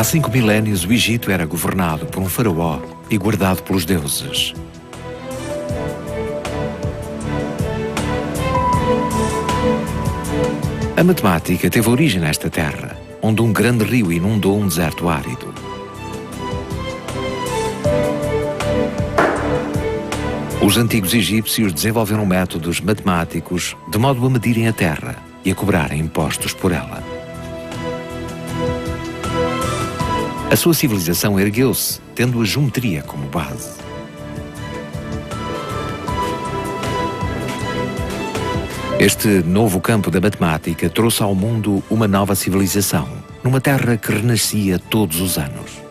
Há 5 milénios o Egito era governado por um faraó e guardado pelos deuses. A matemática teve origem nesta terra, onde um grande rio inundou um deserto árido. Os antigos egípcios desenvolveram métodos matemáticos de modo a medirem a terra e a cobrarem impostos por ela. A sua civilização ergueu-se, tendo a geometria como base. Este novo campo da matemática trouxe ao mundo uma nova civilização, numa terra que renascia todos os anos.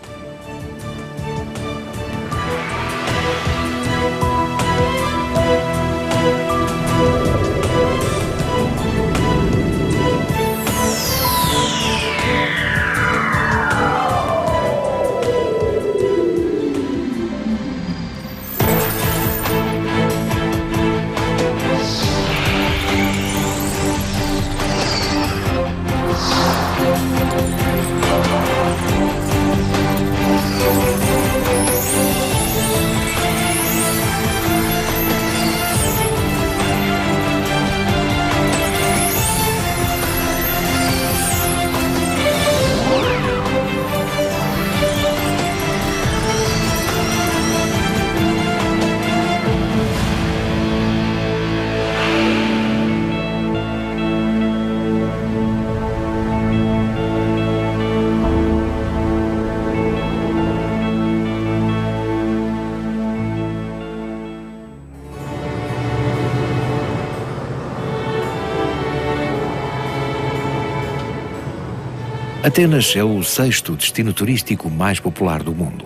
Atenas é o 6º destino turístico mais popular do mundo.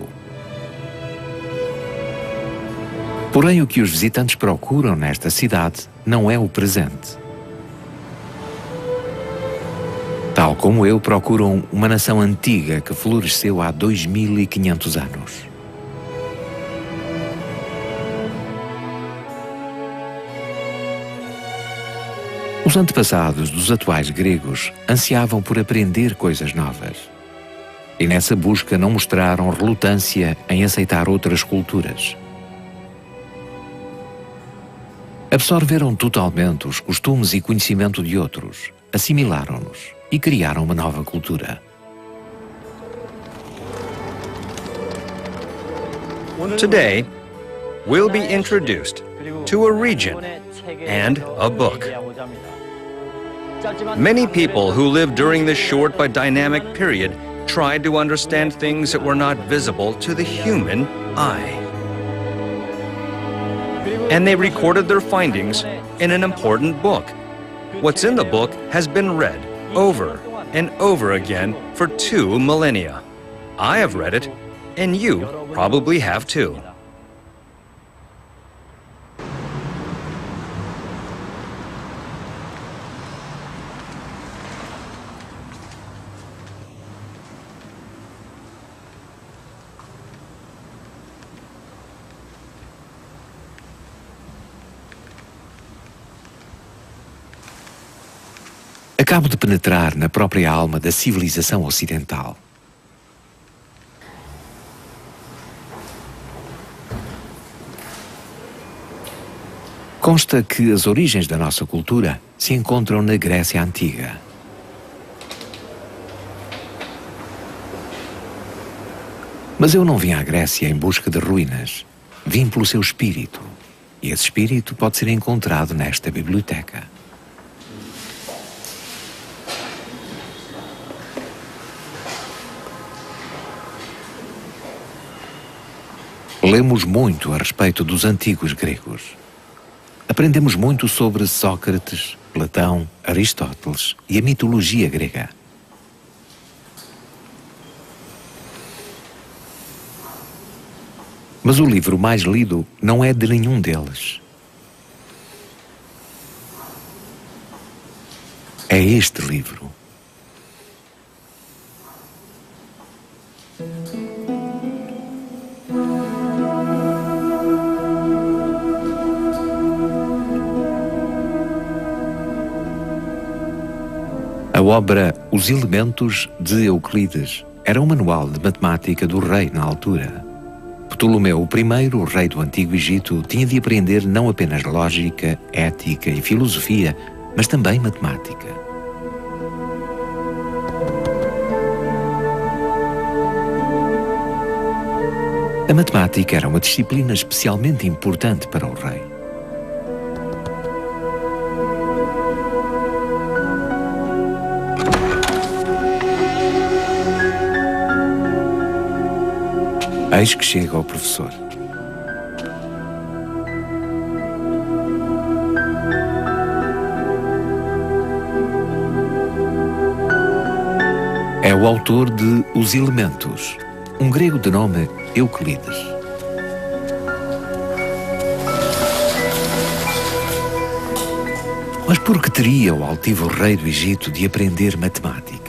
Porém, o que os visitantes procuram nesta cidade não é o presente. Tal como eu, procuram uma nação antiga que floresceu há 2500 anos. Os antepassados dos atuais gregos ansiavam por aprender coisas novas. E nessa busca não mostraram relutância em aceitar outras culturas. Absorveram totalmente os costumes e conhecimento de outros, assimilaram-nos e criaram uma nova cultura. Today, we'll be introduced to a region and a book. Many people who lived during this short but dynamic period tried to understand things that were not visible to the human eye. And they recorded their findings in an important book. What's in the book has been read over and over again for 2 millennia. I have read it, and you probably have too. Acabo de penetrar na própria alma da civilização ocidental. Consta que as origens da nossa cultura se encontram na Grécia Antiga. Mas eu não vim à Grécia em busca de ruínas. Vim pelo seu espírito. E esse espírito pode ser encontrado nesta biblioteca. Lemos muito a respeito dos antigos gregos. Aprendemos muito sobre Sócrates, Platão, Aristóteles e a mitologia grega. Mas o livro mais lido não é de nenhum deles. É este livro. A obra Os Elementos de Euclides era o manual de matemática do rei na altura. Ptolomeu I, o rei do Antigo Egito, tinha de aprender não apenas lógica, ética e filosofia, mas também matemática. A matemática era uma disciplina especialmente importante para o rei. Eis que chega o professor. É o autor de Os Elementos, um grego de nome Euclides. Mas por que teria o altivo rei do Egito de aprender matemática?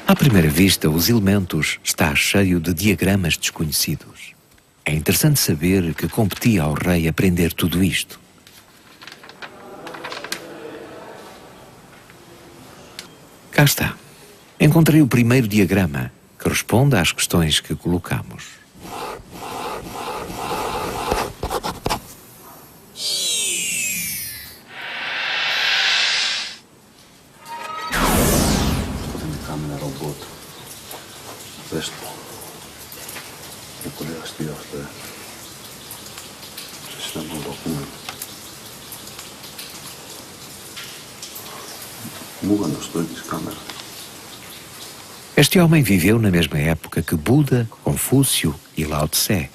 À primeira vista, Os Elementos está cheio de diagramas desconhecidos. É interessante saber que competia ao rei aprender tudo isto. Cá está. Encontrei o primeiro diagrama, que responde às questões que colocamos. Este homem viveu na mesma época que Buda, Confúcio e Lao Tse.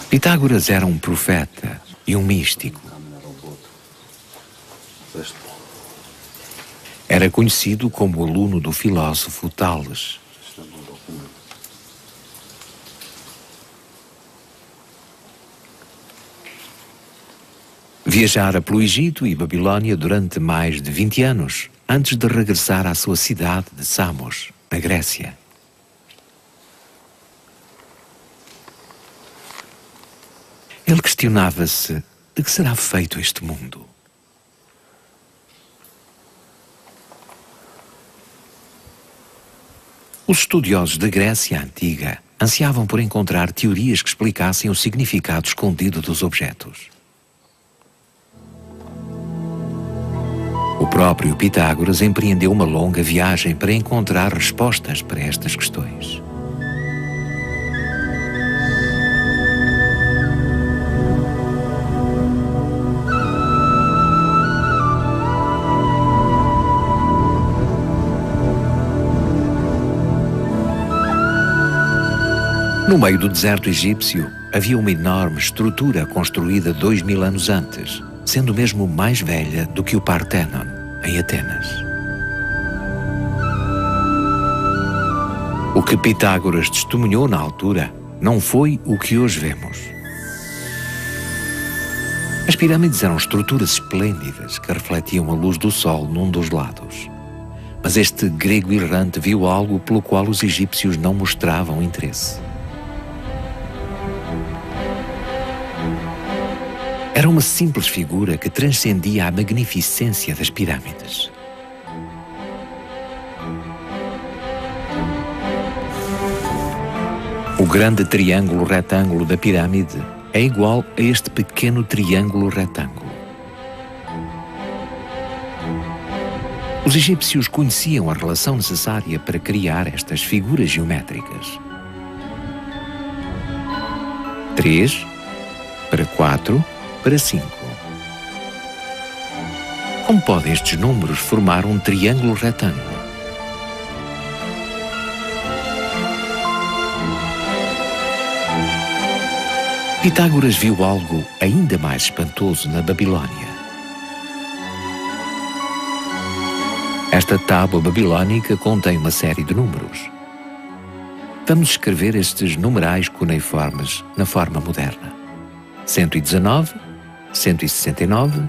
Pitágoras era um profeta e um místico. Era conhecido como aluno do filósofo Tales. Viajara pelo Egito e Babilônia durante mais de 20 anos, antes de regressar à sua cidade de Samos, na Grécia. Ele questionava-se de que será feito este mundo. Os estudiosos da Grécia Antiga ansiavam por encontrar teorias que explicassem o significado escondido dos objetos. O próprio Pitágoras empreendeu uma longa viagem para encontrar respostas para estas questões. No meio do deserto egípcio, havia uma enorme estrutura construída 2000 anos antes, sendo mesmo mais velha do que o Parthenon, em Atenas. O que Pitágoras testemunhou na altura não foi o que hoje vemos. As pirâmides eram estruturas esplêndidas que refletiam a luz do sol num dos lados. Mas este grego errante viu algo pelo qual os egípcios não mostravam interesse. Era uma simples figura que transcendia a magnificência das pirâmides. O grande triângulo retângulo da pirâmide é igual a este pequeno triângulo retângulo. Os egípcios conheciam a relação necessária para criar estas figuras geométricas. 3 para 4 para 5. Como podem estes números formar um triângulo retângulo? Pitágoras viu algo ainda mais espantoso na Babilônia. Esta tábua babilônica contém uma série de números. Vamos escrever estes numerais cuneiformes na forma moderna. 119, 169,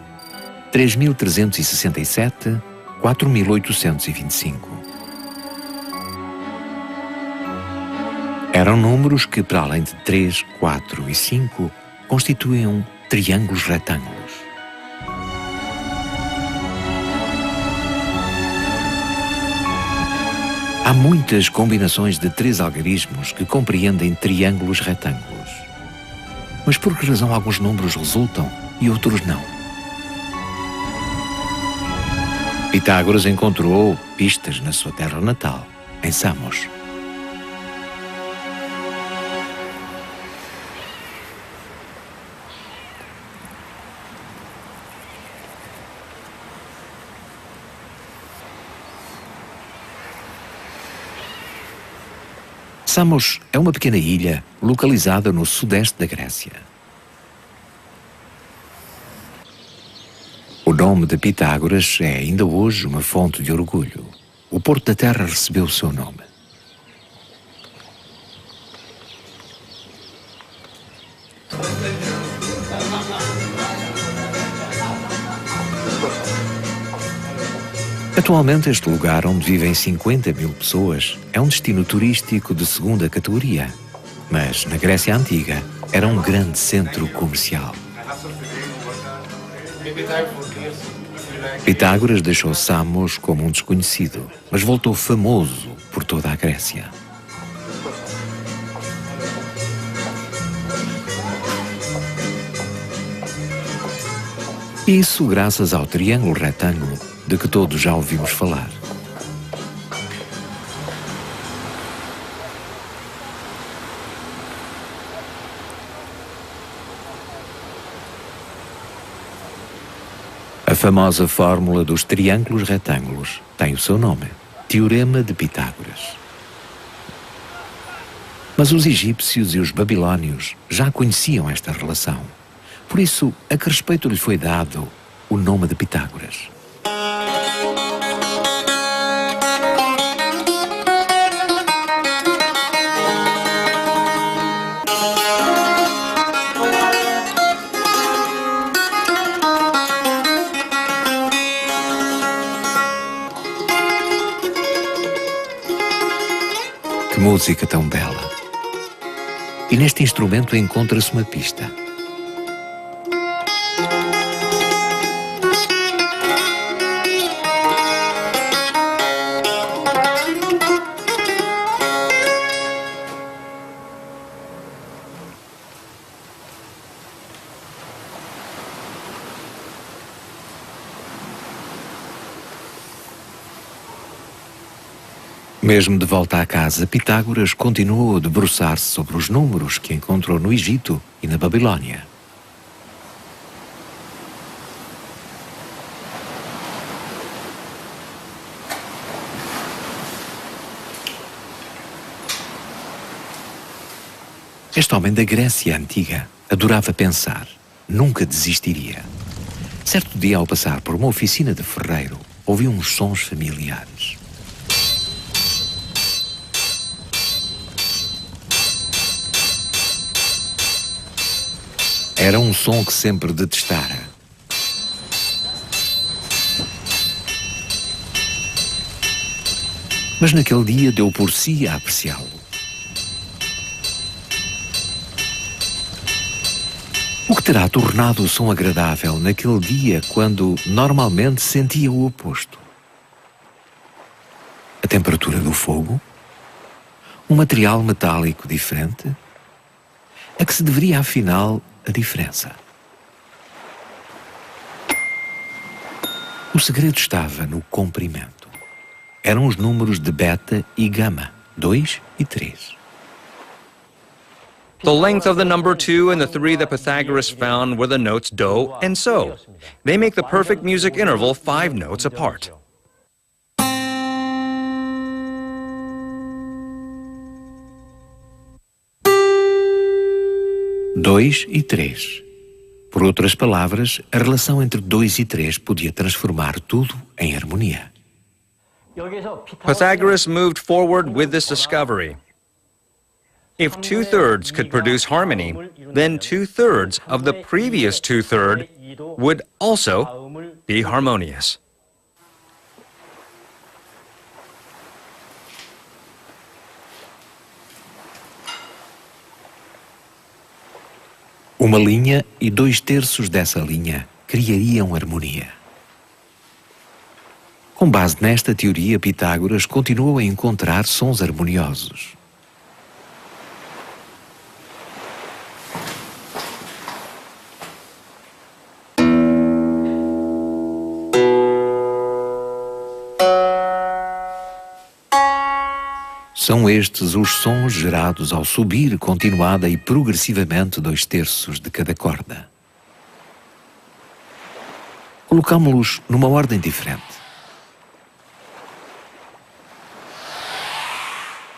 3.367, 4.825. Eram números que, para além de 3, 4 e 5, constituíam triângulos retângulos. Há muitas combinações de 3 algarismos que compreendem triângulos retângulos. Mas por que razão alguns números resultam e outros não? Pitágoras encontrou pistas na sua terra natal, em Samos. Samos é uma pequena ilha localizada no sudeste da Grécia. O nome de Pitágoras é ainda hoje uma fonte de orgulho. O Porto da Terra recebeu o seu nome. Atualmente, este lugar, onde vivem 50.000 pessoas, é um destino turístico de segunda categoria. Mas, na Grécia Antiga, era um grande centro comercial. Pitágoras deixou Samos como um desconhecido, mas voltou famoso por toda a Grécia. Isso graças ao triângulo retângulo de que todos já ouvimos falar. A famosa fórmula dos triângulos retângulos tem o seu nome, Teorema de Pitágoras. Mas os egípcios e os babilônios já conheciam esta relação. Por isso, a que respeito lhe foi dado o nome de Pitágoras? Que música tão bela! E neste instrumento encontra-se uma pista. Mesmo de volta à casa, Pitágoras continuou a debruçar-se sobre os números que encontrou no Egito e na Babilônia. Este homem da Grécia Antiga adorava pensar, nunca desistiria. Certo dia, ao passar por uma oficina de ferreiro, ouviu uns sons familiares. Era um som que sempre detestara. Mas naquele dia deu por si a apreciá-lo. O que terá tornado o som agradável naquele dia quando normalmente sentia o oposto? A temperatura do fogo? Um material metálico diferente? A que se deveria, afinal, a diferença? O segredo estava no comprimento. Eram os números de beta e gama, 2 e 3. The length of the number 2 and the 3 that Pythagoras found were the notes do and so. They make the perfect music interval 5 notes apart. Dois e 3. Por outras palavras, a relação entre 2 e 3 podia transformar tudo em harmonia. Pythagoras moved forward with this discovery. If 2/3 could produce harmony, then 2/3 of the previous 2/3 would also be harmonious. Uma linha e 2/3 dessa linha criariam harmonia. Com base nesta teoria, Pitágoras continuou a encontrar sons harmoniosos. São estes os sons gerados ao subir continuada e progressivamente 2/3 de cada corda. Colocámo-los numa ordem diferente.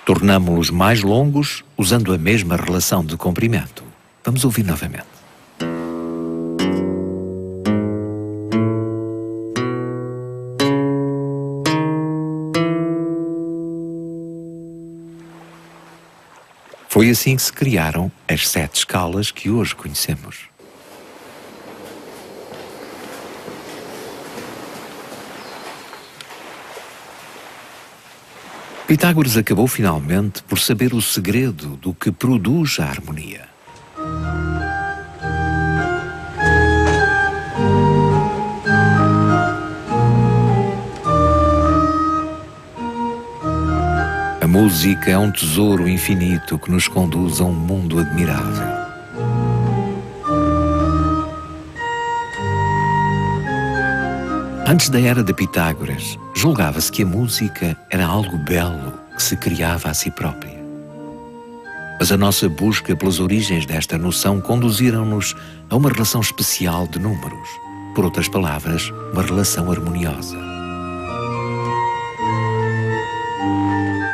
Tornámo-los mais longos usando a mesma relação de comprimento. Vamos ouvir novamente. Foi assim que se criaram as 7 escalas que hoje conhecemos. Pitágoras acabou finalmente por saber o segredo do que produz a harmonia. A música é um tesouro infinito que nos conduz a um mundo admirável. Antes da era de Pitágoras, julgava-se que a música era algo belo que se criava a si própria. Mas a nossa busca pelas origens desta noção conduziram-nos a uma relação especial de números, por outras palavras, uma relação harmoniosa.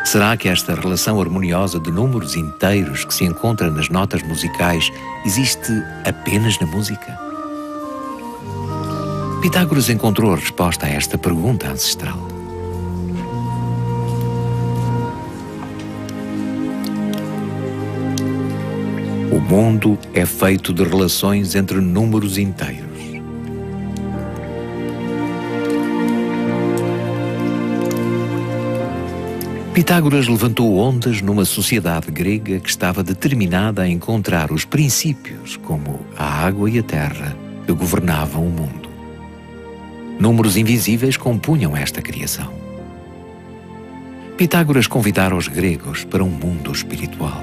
Será que esta relação harmoniosa de números inteiros que se encontra nas notas musicais existe apenas na música? Pitágoras encontrou a resposta a esta pergunta ancestral. O mundo é feito de relações entre números inteiros. Pitágoras levantou ondas numa sociedade grega que estava determinada a encontrar os princípios, como a água e a terra, que governavam o mundo. Números invisíveis compunham esta criação. Pitágoras convidara os gregos para um mundo espiritual.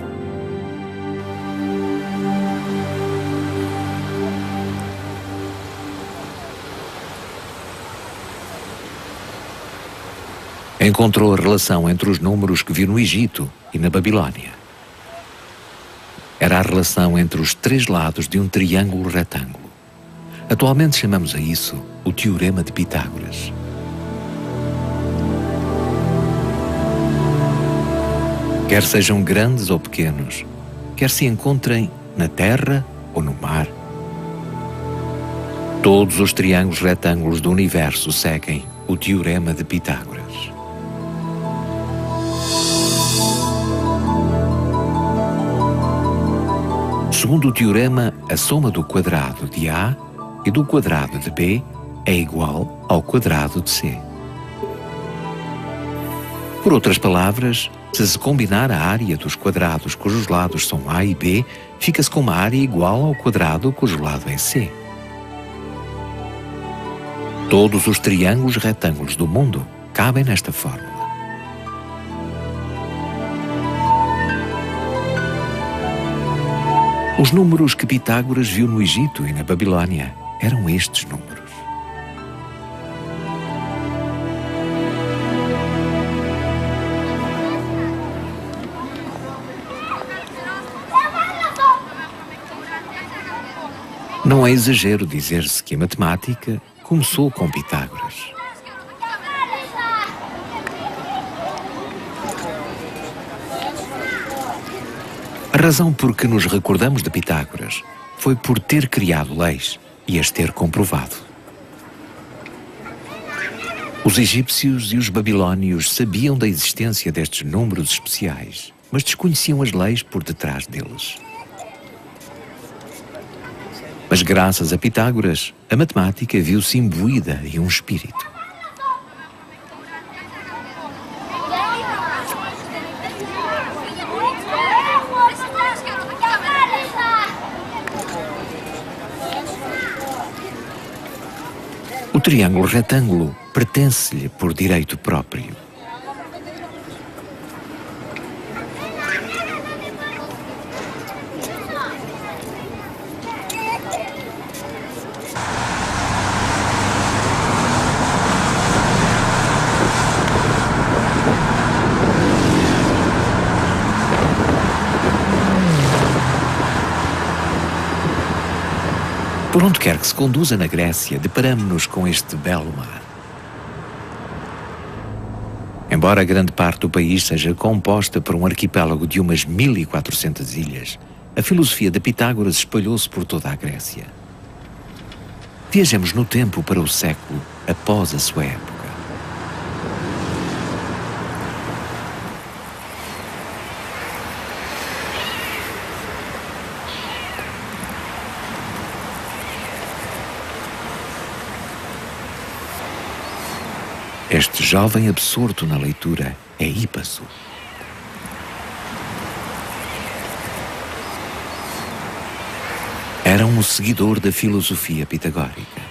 Encontrou a relação entre os números que viu no Egito e na Babilônia. Era a relação entre os 3 lados de um triângulo retângulo. Atualmente chamamos a isso o Teorema de Pitágoras. Quer sejam grandes ou pequenos, quer se encontrem na terra ou no mar, todos os triângulos retângulos do universo seguem o Teorema de Pitágoras. Segundo o teorema, a soma do quadrado de A e do quadrado de B é igual ao quadrado de C. Por outras palavras, se combinar a área dos quadrados cujos lados são A e B, fica-se com uma área igual ao quadrado cujo lado é C. Todos os triângulos retângulos do mundo cabem nesta fórmula. Os números que Pitágoras viu no Egito e na Babilônia eram estes números. Não é exagero dizer-se que a matemática começou com Pitágoras. A razão por que nos recordamos de Pitágoras foi por ter criado leis e as ter comprovado. Os egípcios e os babilônios sabiam da existência destes números especiais, mas desconheciam as leis por detrás deles. Mas graças a Pitágoras, a matemática viu-se imbuída em um espírito. O triângulo retângulo pertence-lhe por direito próprio. Por onde quer que se conduza na Grécia, deparamo-nos com este belo mar. Embora grande parte do país seja composta por um arquipélago de umas 1400 ilhas, a filosofia de Pitágoras espalhou-se por toda a Grécia. Viajemos no tempo para o século após a sua época. Este jovem absorto na leitura é Hipaso. Era um seguidor da filosofia pitagórica.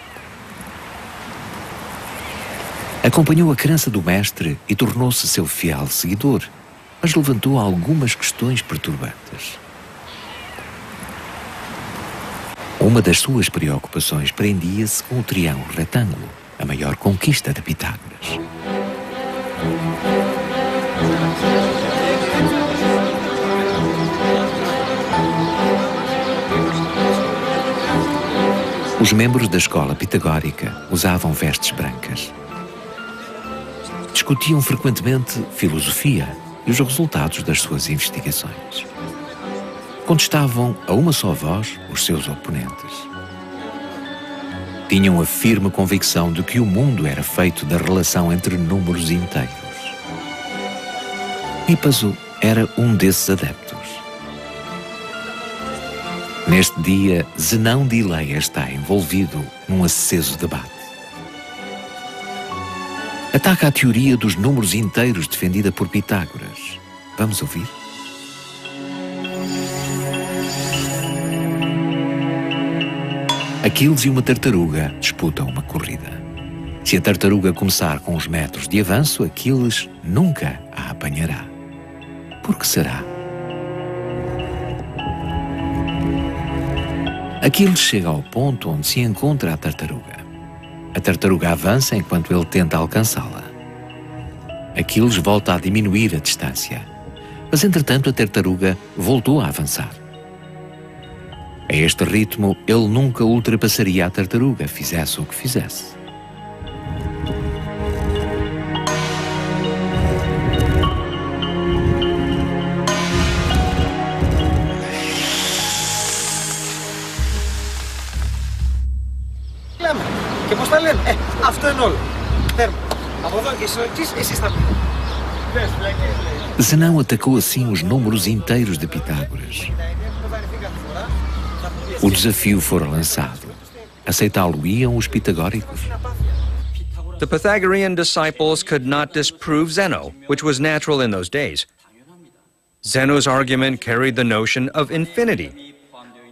Acompanhou a crença do mestre e tornou-se seu fiel seguidor, mas levantou algumas questões perturbantes. Uma das suas preocupações prendia-se com o triângulo retângulo, a maior conquista de Pitágoras. Os membros da escola pitagórica usavam vestes brancas. Discutiam frequentemente filosofia e os resultados das suas investigações. Contestavam a uma só voz os seus oponentes. Tinham a firme convicção de que o mundo era feito da relação entre números inteiros. Hipaso era um desses adeptos. Neste dia, Zenão de Ileia está envolvido num aceso debate. Ataca a teoria dos números inteiros defendida por Pitágoras. Vamos ouvir? Aquiles e uma tartaruga disputam uma corrida. Se a tartaruga começar com uns metros de avanço, Aquiles nunca a apanhará. Por que será? Aquiles chega ao ponto onde se encontra a tartaruga. A tartaruga avança enquanto ele tenta alcançá-la. Aquiles volta a diminuir a distância, mas entretanto a tartaruga voltou a avançar. A este ritmo, ele nunca ultrapassaria a tartaruga, fizesse o que fizesse. Λέμε. Και πώς τα λένε. Αυτό είναι όλο. Τέρμα. Από εδώ και στο εξής, εσείς τα πείτε. Zenão atacou assim os números inteiros de Pitágoras. O desafio fora lançado. Aceitá-lo-iam os pitagóricos? The Pythagorean disciples could not disprove Zeno, which was natural in those days. Zeno's argument carried the notion of infinity,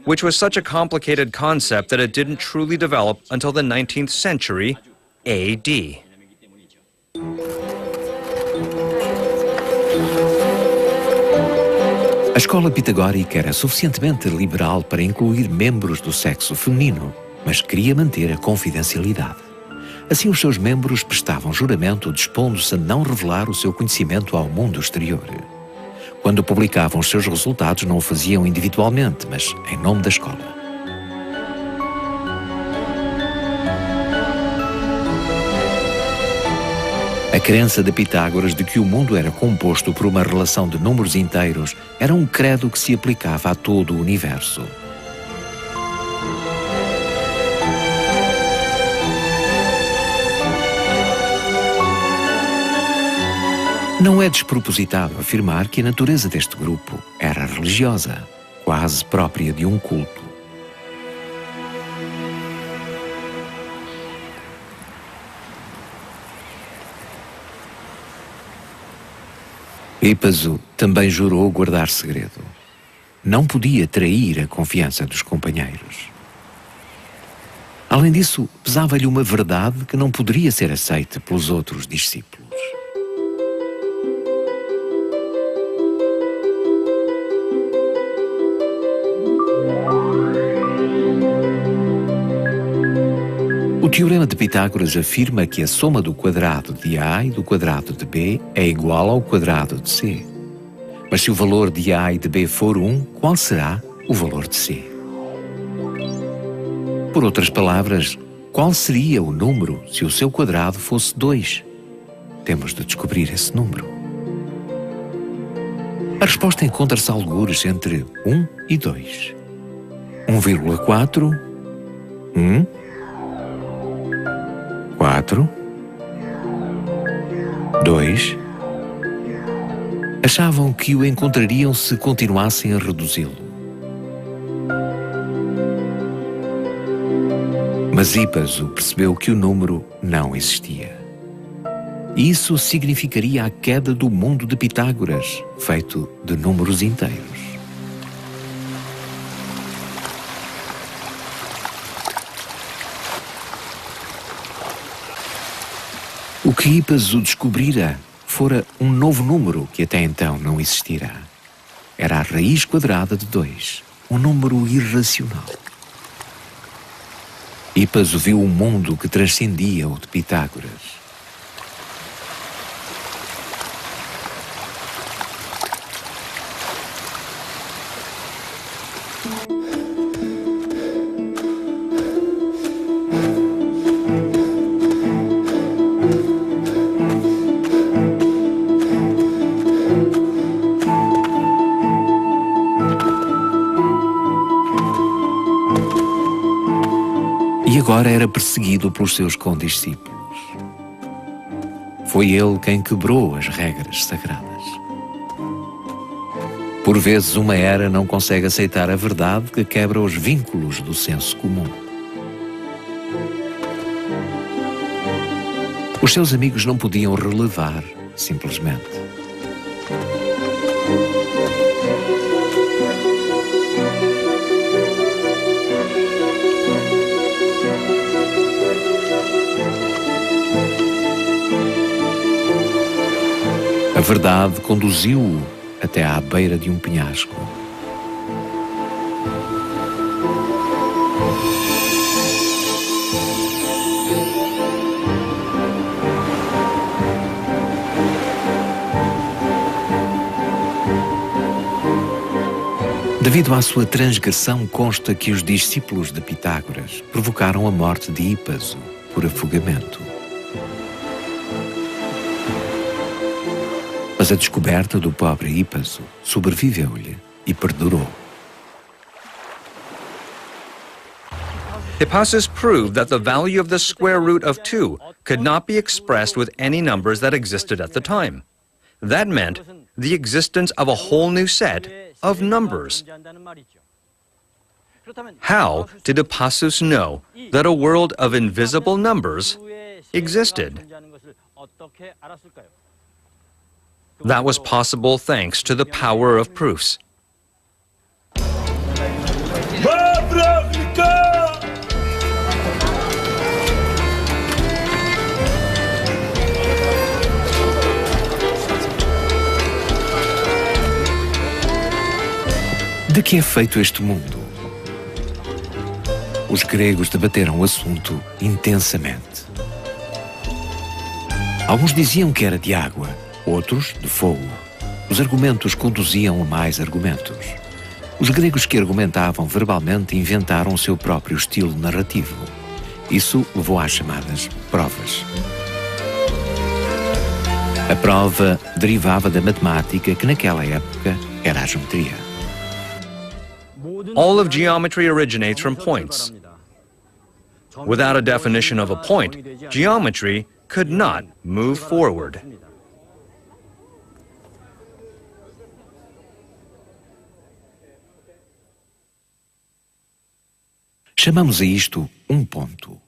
which was such a complicated concept that it didn't truly develop until the 19th century AD. A escola pitagórica era suficientemente liberal para incluir membros do sexo feminino, mas queria manter a confidencialidade. Assim, os seus membros prestavam juramento dispondo-se a não revelar o seu conhecimento ao mundo exterior. Quando publicavam os seus resultados, não o faziam individualmente, mas em nome da escola. A crença de Pitágoras de que o mundo era composto por uma relação de números inteiros era um credo que se aplicava a todo o universo. Não é despropositado afirmar que a natureza deste grupo era religiosa, quase própria de um culto. Hipaso também jurou guardar segredo. Não podia trair a confiança dos companheiros. Além disso, pesava-lhe uma verdade que não poderia ser aceita pelos outros discípulos. O Teorema de Pitágoras afirma que a soma do quadrado de A e do quadrado de B é igual ao quadrado de C. Mas se o valor de A e de B for 1, qual será o valor de C? Por outras palavras, qual seria o número se o seu quadrado fosse 2? Temos de descobrir esse número. A resposta encontra-se algures entre 1 e 2. 1,4, 1, 4, 2. Achavam que o encontrariam se continuassem a reduzi-lo. Mas Hipaso percebeu que o número não existia. Isso significaria a queda do mundo de Pitágoras, feito de números inteiros. O que Hipaso descobrira fora um novo número que até então não existira. Era a raiz quadrada de 2, um número irracional. Hipaso viu um mundo que transcendia o de Pitágoras. E agora era perseguido pelos seus condiscípulos. Foi ele quem quebrou as regras sagradas. Por vezes uma era não consegue aceitar a verdade que quebra os vínculos do senso comum. Os seus amigos não podiam relevar, simplesmente. A verdade conduziu-o até à beira de um penhasco. Devido à sua transgressão, consta que os discípulos de Pitágoras provocaram a morte de Hipaso por afogamento. Mas a descoberta do pobre Hipaso sobreviveu-lhe e perdurou. Hippasus proved that the value of the square root of 2 could not be expressed with any numbers that existed at the time. That meant the existence of a whole new set of numbers. How did Hippasus know that a world of invisible numbers existed? That was possible thanks to the power of proofs. De que é feito este mundo? Os gregos debateram o assunto intensamente. Alguns diziam que era de água, outros de fogo. Os argumentos conduziam a mais argumentos. Os gregos que argumentavam verbalmente inventaram o seu próprio estilo narrativo. Isso levou às chamadas provas. A prova derivava da matemática, que naquela época era a geometria. All of geometry originates from points. Without a definition of a point, geometry could not move forward. Chamamos a isto um ponto.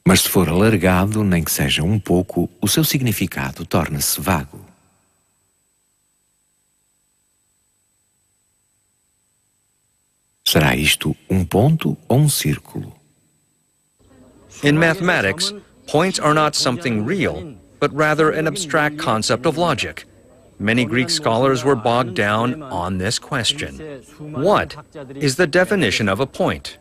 Mas se for alargado, nem que seja um pouco, o seu significado torna-se vago. Será isto um ponto ou um círculo? In mathematics, points are not something real, but rather an abstract concept of logic. Many Greek scholars were bogged down on this question. What is the definition of a point?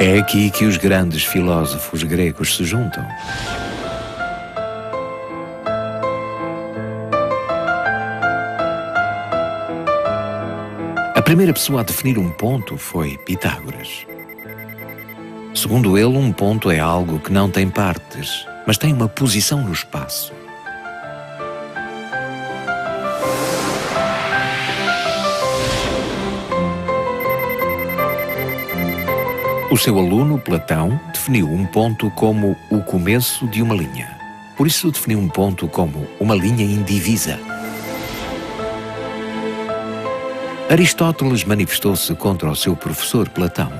É aqui que os grandes filósofos gregos se juntam. A primeira pessoa a definir um ponto foi Pitágoras. Segundo ele, um ponto é algo que não tem partes, mas tem uma posição no espaço. O seu aluno, Platão, definiu um ponto como o começo de uma linha. Por isso definiu um ponto como uma linha indivisa. Aristóteles manifestou-se contra o seu professor Platão.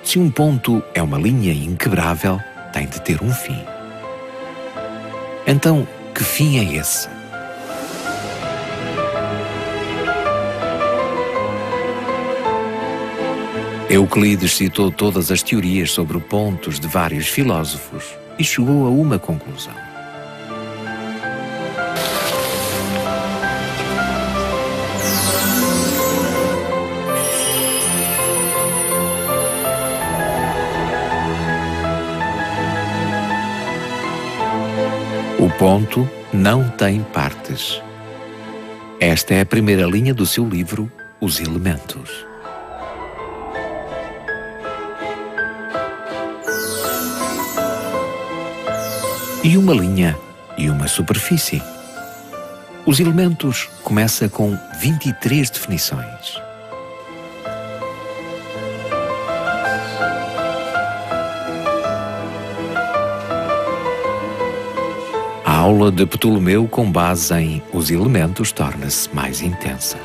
Se um ponto é uma linha inquebrável, tem de ter um fim. Então, que fim é esse? Euclides citou todas as teorias sobre pontos de vários filósofos e chegou a uma conclusão. O ponto não tem partes. Esta é a primeira linha do seu livro, Os Elementos. E uma linha e uma superfície. Os Elementos começa com 23 definições. A aula de Ptolomeu com base em Os Elementos torna-se mais intensa.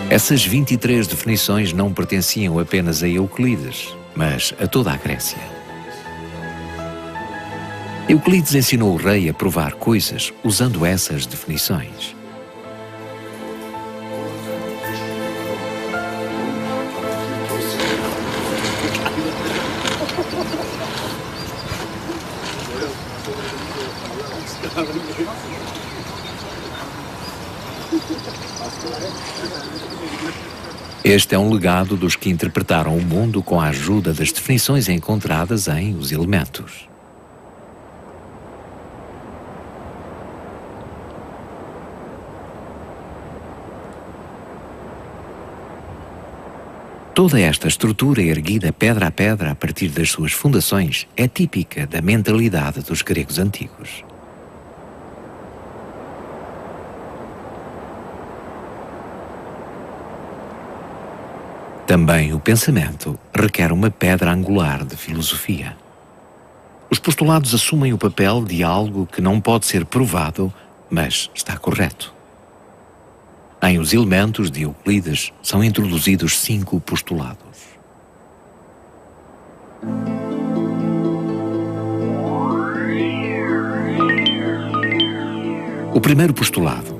Essas 23 definições não pertenciam apenas a Euclides, mas a toda a Grécia. Euclides ensinou o rei a provar coisas usando essas definições. Este é um legado dos que interpretaram o mundo com a ajuda das definições encontradas em Os Elementos. Toda esta estrutura erguida pedra a pedra a partir das suas fundações é típica da mentalidade dos gregos antigos. Também o pensamento requer uma pedra angular de filosofia. Os postulados assumem o papel de algo que não pode ser provado, mas está correto. Em Os Elementos de Euclides são introduzidos 5 postulados. O primeiro postulado.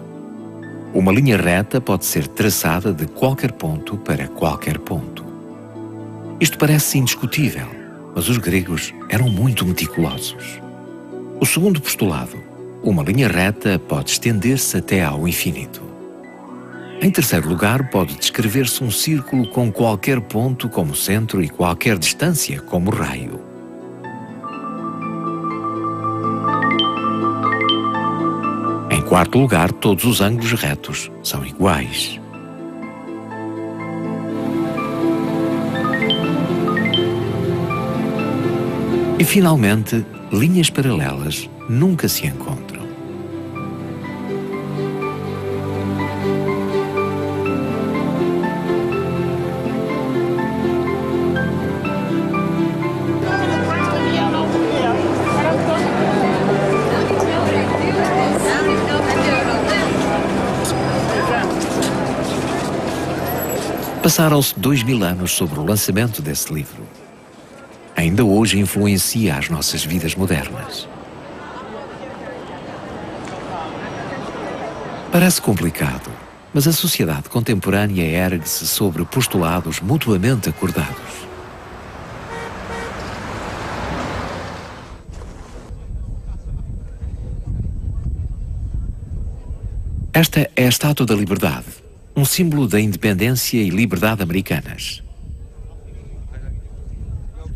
Uma linha reta pode ser traçada de qualquer ponto para qualquer ponto. Isto parece indiscutível, mas os gregos eram muito meticulosos. O segundo postulado. Uma linha reta pode estender-se até ao infinito. Em terceiro lugar, pode descrever-se um círculo com qualquer ponto como centro e qualquer distância como raio. Em quarto lugar, todos os ângulos retos são iguais. E finalmente, linhas paralelas nunca se encontram. Passaram-se 2000 anos sobre o lançamento desse livro. Ainda hoje influencia as nossas vidas modernas. Parece complicado, mas a sociedade contemporânea ergue-se sobre postulados mutuamente acordados. Esta é a Estátua da Liberdade, um símbolo da independência e liberdade americanas.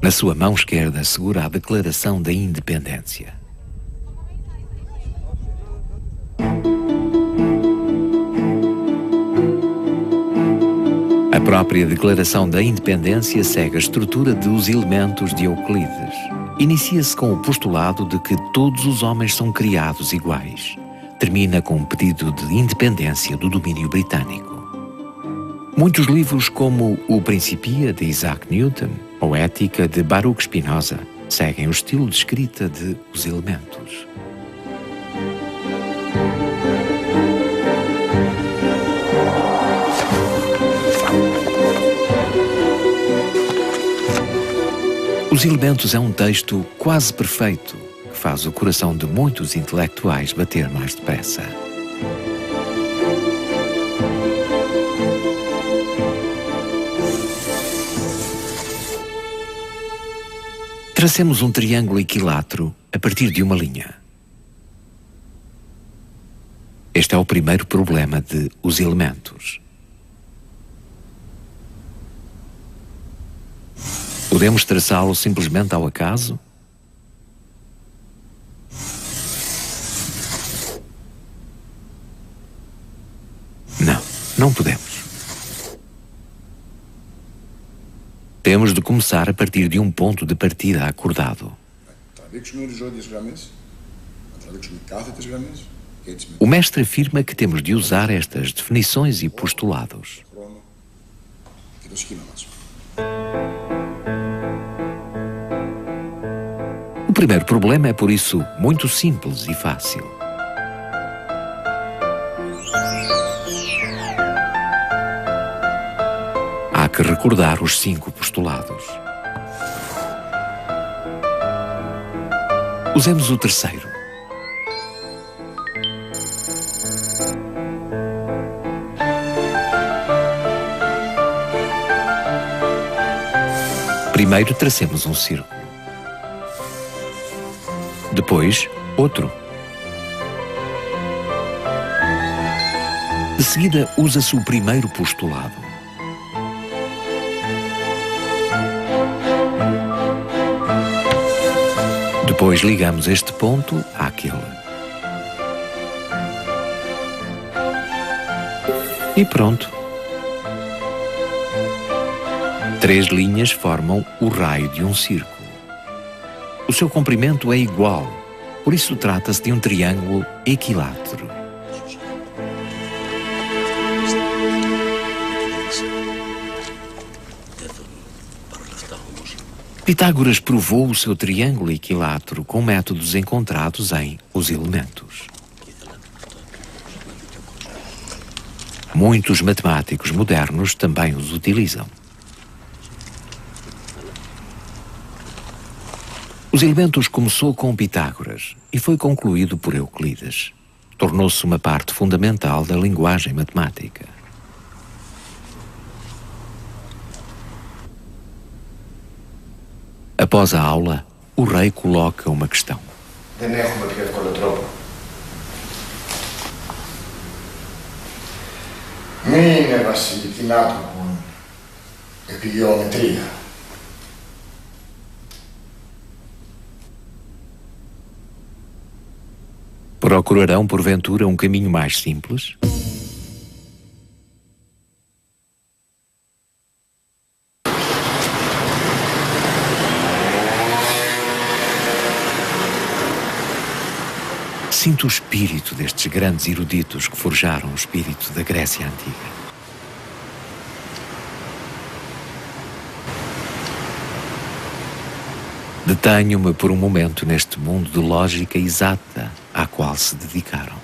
Na sua mão esquerda segura a Declaração da Independência. A própria Declaração da Independência segue a estrutura dos elementos de Euclides. Inicia-se com o postulado de que todos os homens são criados iguais. Termina com um pedido de independência do domínio britânico. Muitos livros como O Principia, de Isaac Newton, ou Ética, de Baruch Spinoza, seguem o estilo de escrita de Os Elementos. Os Elementos é um texto quase perfeito, que faz o coração de muitos intelectuais bater mais depressa. Tracemos um triângulo equilátero a partir de uma linha. Este é o primeiro problema de Os Elementos. Podemos traçá-lo simplesmente ao acaso? Não podemos. Temos de começar a partir de um ponto de partida acordado. O mestre afirma que temos de usar estas definições e postulados. O primeiro problema é, por isso, muito simples e fácil. Há que recordar os 5 postulados. Usemos o terceiro. Primeiro tracemos um círculo. Depois, outro. De seguida, usa-se o primeiro postulado. Depois ligamos este ponto àquele. E pronto. 3 linhas formam o raio de um círculo. O seu comprimento é igual, por isso trata-se de um triângulo equilátero. Pitágoras provou o seu triângulo equilátero com métodos encontrados em Os Elementos. Muitos matemáticos modernos também os utilizam. Os Elementos começou com Pitágoras e foi concluído por Euclides. Tornou-se uma parte fundamental da linguagem matemática. Após a aula, o rei coloca uma questão. Δεν έχουμε πιο εύκολο τρόπο. Μη είναι βασίλη την άτομον επί γεωμετρία. Procurarão, porventura, um caminho mais simples? Sinto o espírito destes grandes eruditos que forjaram o espírito da Grécia Antiga. Detenho-me por um momento neste mundo de lógica exata à qual se dedicaram.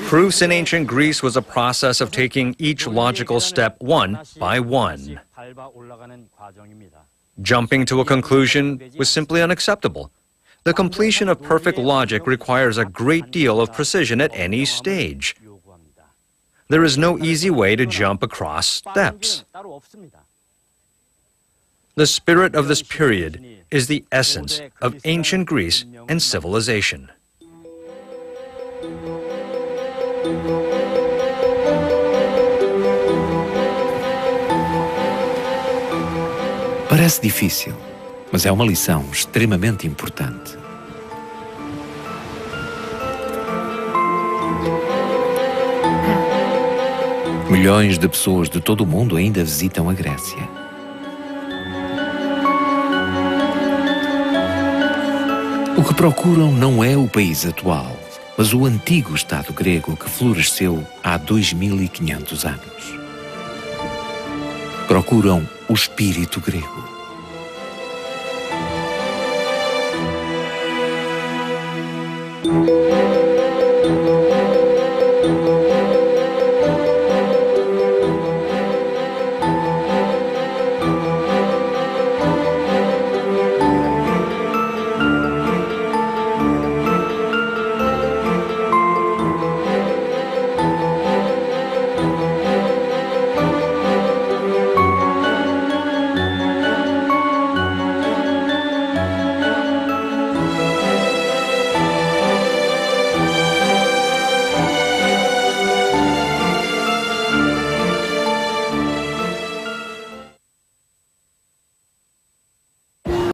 Proofs in ancient Greece was a process of taking each logical step one by one. Jumping to a conclusion was simply unacceptable. The completion of perfect logic requires a great deal of precision at any stage. There is no easy way to jump across steps. The spirit of this period is the essence of ancient Greece and civilization. Parece difícil, mas é uma lição extremamente importante. Milhões de pessoas de todo o mundo ainda visitam a Grécia. O que procuram não é o país atual, mas o antigo Estado grego que floresceu há 2500 anos. Procuram o espírito grego.